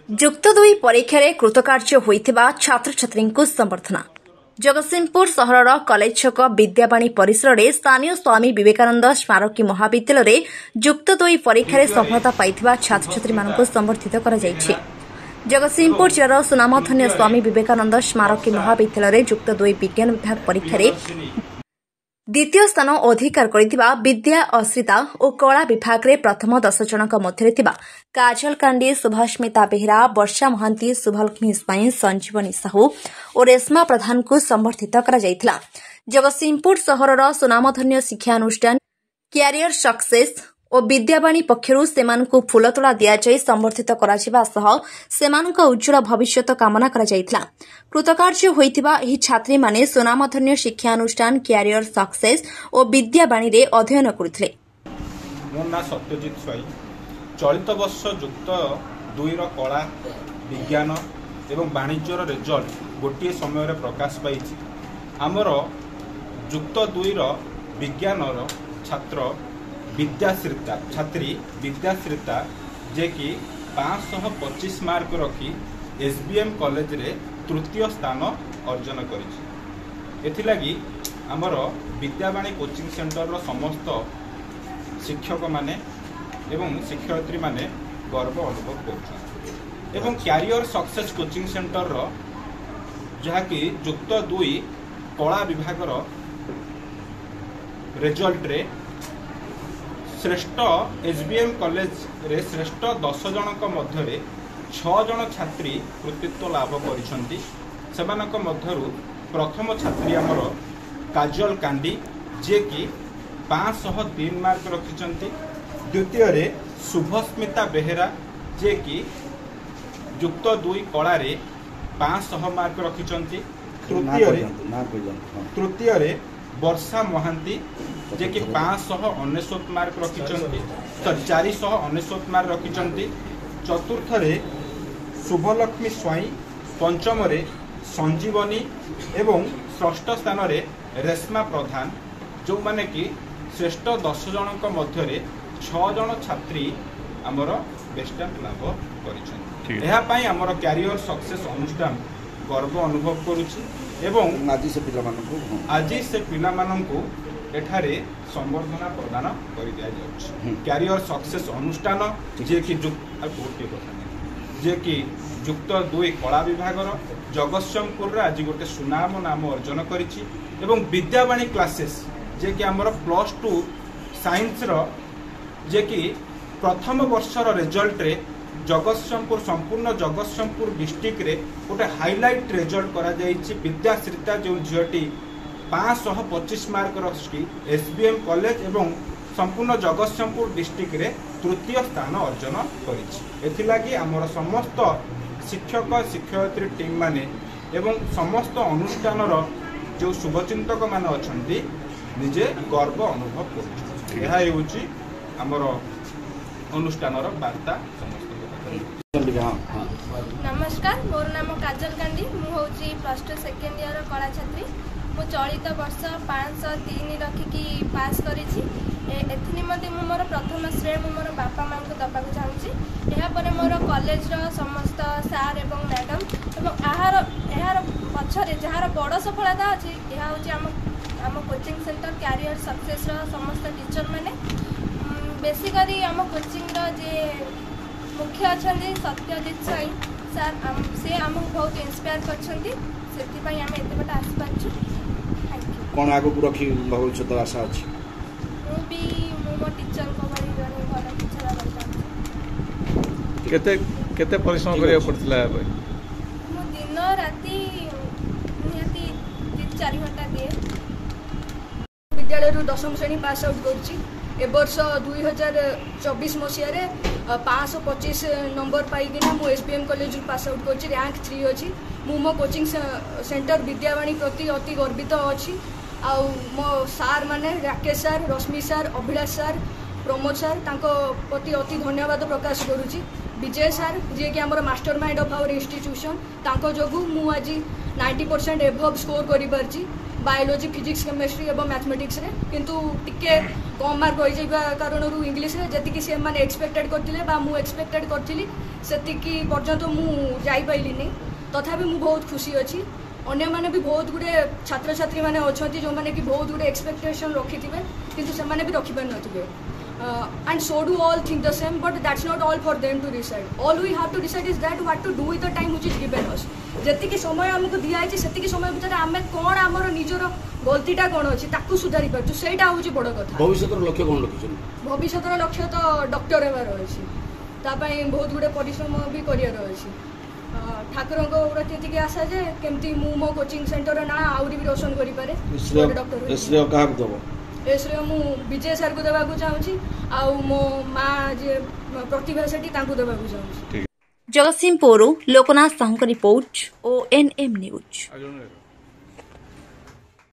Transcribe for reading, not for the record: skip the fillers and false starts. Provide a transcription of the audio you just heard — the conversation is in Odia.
ଯୁକ୍ତ 2 ପରୀକ୍ଷାରେ କୃତକାର୍ଯ୍ୟ ହୋଇଥିବା ଛାତ୍ରଛାତ୍ରୀଙ୍କୁ ସମ୍ବର୍ଦ୍ଧନା। ଜଗତସିଂହପୁର ସହରର କଲେଜ ଛକ ବିଦ୍ୟାବାଣୀ ପରିସରରେ ସ୍ଥାନୀୟ ସ୍ୱାମୀ ବିବେକାନନ୍ଦ ସ୍ମାରକୀ ମହାବିଦ୍ୟାଳୟରେ ଯୁକ୍ତ 2 ପରୀକ୍ଷାରେ ସଫଳତା ପାଇଥିବା ଛାତ୍ରଛାତ୍ରୀମାନଙ୍କୁ ସମ୍ବର୍ଦ୍ଧିତ କରାଯାଇଛି। ଜଗତସିଂହପୁର ଜିଲ୍ଲାର ସୁନାମଧନ୍ୟ ସ୍ୱାମୀ ବିବେକାନନ୍ଦ ସ୍ମାରକୀ ମହାବିଦ୍ୟାଳୟରେ ଯୁକ୍ତ 2 ବିଜ୍ଞାନ ବିଭାଗ ପରୀକ୍ଷାରେ ଦ୍ୱିତୀୟ ସ୍ଥାନ ଅଧିକାର କରିଥିବା ବିଦ୍ୟା ଅଶ୍ରିତା ଓ କଳା ବିଭାଗରେ ପ୍ରଥମ 10 ଜଣଙ୍କ ମଧ୍ୟରେ ଥିବା କାଜଲ କାଣ୍ଡି, ଶୁଭସ୍ମିତା ବେହେରା, ବର୍ଷା ମହାନ୍ତି, ଶୁଭଲକ୍ଷ୍ମୀ ସ୍ୱାଇଁ, ସଞ୍ଜୀବନୀ ସାହୁ ଓ ରେଶ୍ମା ପ୍ରଧାନଙ୍କୁ ସମ୍ବର୍ଦ୍ଧିତ କରାଯାଇଥିଲା। ଜଗତସିଂହପୁର ସହରର ସୁନାମଧନ୍ୟ ଶିକ୍ଷାନୁଷ୍ଠାନ କ୍ୟାରିୟର ସକ୍ସେସ୍ ଓ ବିଦ୍ୟାବାଣୀ ପକ୍ଷରୁ ସେମାନଙ୍କୁ ଫୁଲତୋଡ଼ା ଦିଆଯାଇ ସମ୍ବର୍ଦ୍ଧିତ କରାଯିବା ସହ ସେମାନଙ୍କ ଉଜ୍ଜଳ ଭବିଷ୍ୟତ କାମନା କରାଯାଇଥିଲା। କୃତକାର୍ଯ୍ୟ ହୋଇଥିବା ଏହି ଛାତ୍ରୀମାନେ ସୁନାମଧନ୍ୟ ଶିକ୍ଷାନୁଷ୍ଠାନ କ୍ୟାରିୟର ସକ୍ସେସ୍ ଓ ବିଦ୍ୟାବାଣୀରେ ଅଧ୍ୟୟନ କରୁଥିଲେ। ମୋ ନାଁ ସତ୍ୟଜିତ ସ୍ୱାଇଁ। ଚଳିତ ବର୍ଷ ଯୁକ୍ତ 2ର କଳା, ବିଜ୍ଞାନ ଏବଂ ବାଣିଜ୍ୟର ରେଜଲ୍ଟ ଗୋଟିଏ ସମୟରେ ପ୍ରକାଶ ପାଇଛି। ଆମର ଯୁକ୍ତ 2ର ବିଜ୍ଞାନର ଛାତ୍ରୀ ବିଦ୍ୟାଶ୍ରିତା ଯିଏକି 525 ମାର୍କ ରଖି SBM କଲେଜରେ ତୃତୀୟ ସ୍ଥାନ ଅର୍ଜନ କରିଛି। ଏଥିଲାଗି ଆମର ବିଦ୍ୟାବାଣୀ କୋଚିଂ ସେଣ୍ଟରର ସମସ୍ତ ଶିକ୍ଷକମାନେ ଏବଂ ଶିକ୍ଷୟିତ୍ରୀମାନେ ଗର୍ବ ଅନୁଭବ କରୁଛନ୍ତି। ଏବଂ କ୍ୟାରିୟର ସକ୍ସେସ୍ କୋଚିଂ ସେଣ୍ଟରର ଯାହାକି ଯୁକ୍ତ 2 କଳା ବିଭାଗର ରେଜଲ୍ଟରେ ଶ୍ରେଷ୍ଠ SBM କଲେଜରେ ଶ୍ରେଷ୍ଠ 10 ଜଣଙ୍କ ମଧ୍ୟରେ 6 ଜଣ ଛାତ୍ରୀ କୃତିତ୍ୱ ଲାଭ କରିଛନ୍ତି। ସେମାନଙ୍କ ମଧ୍ୟରୁ ପ୍ରଥମ ଛାତ୍ରୀ ଆମର କାଜଲ କାଣ୍ଡି ଯିଏକି 503 ମାର୍କ ରଖିଛନ୍ତି। ଦ୍ୱିତୀୟରେ ଶୁଭସ୍ମିତା ବେହେରା ଯିଏକି ଯୁକ୍ତ 2 କଳାରେ 500 ମାର୍କ ରଖିଛନ୍ତି। ତୃତୀୟରେ ବର୍ଷା ମହାନ୍ତି ଯିଏକି 599 ମାର୍କ ରଖିଛନ୍ତି 499 ମାର୍କ ରଖିଛନ୍ତି। ଚତୁର୍ଥରେ ଶୁଭଲକ୍ଷ୍ମୀ ସ୍ୱାଇଁ, ପଞ୍ଚମରେ ସଞ୍ଜୀବନୀ ଏବଂ ଷଷ୍ଠ ସ୍ଥାନରେ ରେଶ୍ମା ପ୍ରଧାନ, ଯେଉଁମାନେ କି ଶ୍ରେଷ୍ଠ 10 ଜଣଙ୍କ ମଧ୍ୟରେ 6 ଜଣ ଛାତ୍ରୀ ଆମର ବେଷ୍ଟ ଲାଭ କରିଛନ୍ତି। ଏହା ପାଇଁ ଆମର କ୍ୟାରିୟର ସକ୍ସେସ୍ ଅନୁଷ୍ଠାନ ଗର୍ବ ଅନୁଭବ କରୁଛି ଏବଂ ଆଜି ସେ ପିଲାମାନଙ୍କୁ ଏଠାରେ ସମ୍ବର୍ଦ୍ଧନା ପ୍ରଦାନ କରିଦିଆଯାଉଛି। କ୍ୟାରିୟର ସକ୍ସେସ୍ ଅନୁଷ୍ଠାନ ଯିଏକି ଯୁକ୍ତ 2 କଳା ବିଭାଗର ଜଗତସିଂହପୁରରେ ଆଜି ଗୋଟେ ସୁନାମ ନାମ ଅର୍ଜନ କରିଛି ଏବଂ ବିଦ୍ୟାବାଣୀ କ୍ଲାସେସ୍ ଯିଏକି ଆମର +2 ସାଇନ୍ସର ଯିଏକି ପ୍ରଥମ ବର୍ଷର ରେଜଲ୍ଟରେ ସମ୍ପୂର୍ଣ୍ଣ ଜଗତସିଂହପୁର ଡିଷ୍ଟ୍ରିକ୍ଟରେ ଗୋଟେ ହାଇଲାଇଟ୍ ରେଜଲ୍ଟ କରାଯାଇଛି। ବିଦ୍ୟାଶ୍ରିତା ଯେଉଁ ଝିଅଟି 525 ମାର୍କ ରଖି SBM କଲେଜ ଏବଂ ସମ୍ପୂର୍ଣ୍ଣ ଜଗତସିଂହପୁର ଡିଷ୍ଟ୍ରିକ୍ଟରେ ତୃତୀୟ ସ୍ଥାନ ଅର୍ଜନ କରିଛି। ଏଥିଲାଗି ଆମର ସମସ୍ତ ଶିକ୍ଷକ ଶିକ୍ଷୟିତ୍ରୀ ଟିମ୍ ମାନେ ଏବଂ ସମସ୍ତ ଅନୁଷ୍ଠାନର ଯେଉଁ ଶୁଭଚିନ୍ତକମାନେ ଅଛନ୍ତି ନିଜେ ଗର୍ବ ଅନୁଭବ କରୁଛନ୍ତି। ଏହା ହେଉଛି ଆମର ଅନୁଷ୍ଠାନର ବାର୍ତ୍ତା ସମସ୍ତଙ୍କ। नमस्कार, मोर नाम काजल कांडी। मु होची +2 सेकेंड ईयर कला छात्री। मु चलित वर्ष 503 रखिकी पास करिछि। एथिनिमते मु मोर प्रथम श्रेय मु मोर बापा मां को दबाक चाहूँगी। यापर मोर कॉलेज समस्त सार एवं मैडम एवं यार पछरे जार बड़ सफलता अच्छी यह हूँ आम कोचिंग सेंटर क्यारियर सक्सेस समस्त टीचर मैंने बेसिकली आम कोचिंग जे मुख्य अच्छा सत्यजित स्वाई सर से आमको बहुत इन्स्पायर करछंती। सेति आम एत बट आसी पार्छु। कौन आगु रखी भविष्यत आशा अच्छी मो टीचर को बड़ी जने भल टीचर केते परिश्रम करिया पड़तला मु दिन राती निहाती 3-4 घंटा दिए। विद्यालय 10वीं श्रेणी पास आउट करछि। ए वर्ष 2024 मसीह 525 नंबर पाइकिना मु SBM कॉलेज पास आउट करछि। रैंक 3 अछि। मु मो कोचिंग सेंटर विद्यावाणी प्रति अति गर्वित अछि। आ मो सार माने Rakesh sir, Rashmi sir, Abhilash sir, Pramod sir तांको प्रति अति धन्यवाद प्रकाश करूछि। विजय सार जी कि आमर master mind of our institution तांको जोगु मु आज 90% एभव स्कोर करि परची बायोलॉजी फिजिक्स केमिस्ट्री एवं मैथमेटिक्स रे किंतु टिके कम मार्क होई जाइबा कारणरू इंग्लिश रे जति कि से माने एक्सपेक्टेड करथिले बा मु एक्सपेक्टेड करथिली सेति कि पर्यंत मु जाई पाइली नै तथापि मु बहुत खुशी अछि अन्य माने भी बहुत गुडे छात्र छात्री माने अछंती जो माने कि बहुत गुडे एक्सपेक्टेशन रखिथिबे किंतु से माने भी रखि पार नथिबे and so do all think the same but that's not all for them to decide all we have to decide is that what to do with the time which is given us जति कि समय हमको दिया है सेति कि समय भीतर आमे कोन हमर निजर गलतीटा कोन अछि ताकू सुधारी परछु सेटा होची बड़ कथा भविष्यतर लक्ष्य कोन रखिछन भविष्यतर लक्ष्य तो डॉक्टर हेबार अछि ता पई बहुत गुडे परिश्रम भी करियर अछि ठाकुर को प्रति एतिके आशा जे केमती मु मो कोचिंग सेंटर ना आउरी भी रोशन करि पारे डॉक्टर इसलिए काक दबो इसलिए मु विजय सर को देवा चाहूँगी आउ मो माँ जे प्रतिभा सेठी तांको देवा चाहूँगी Jagatsinghpur Loknath Sahu report ONM news.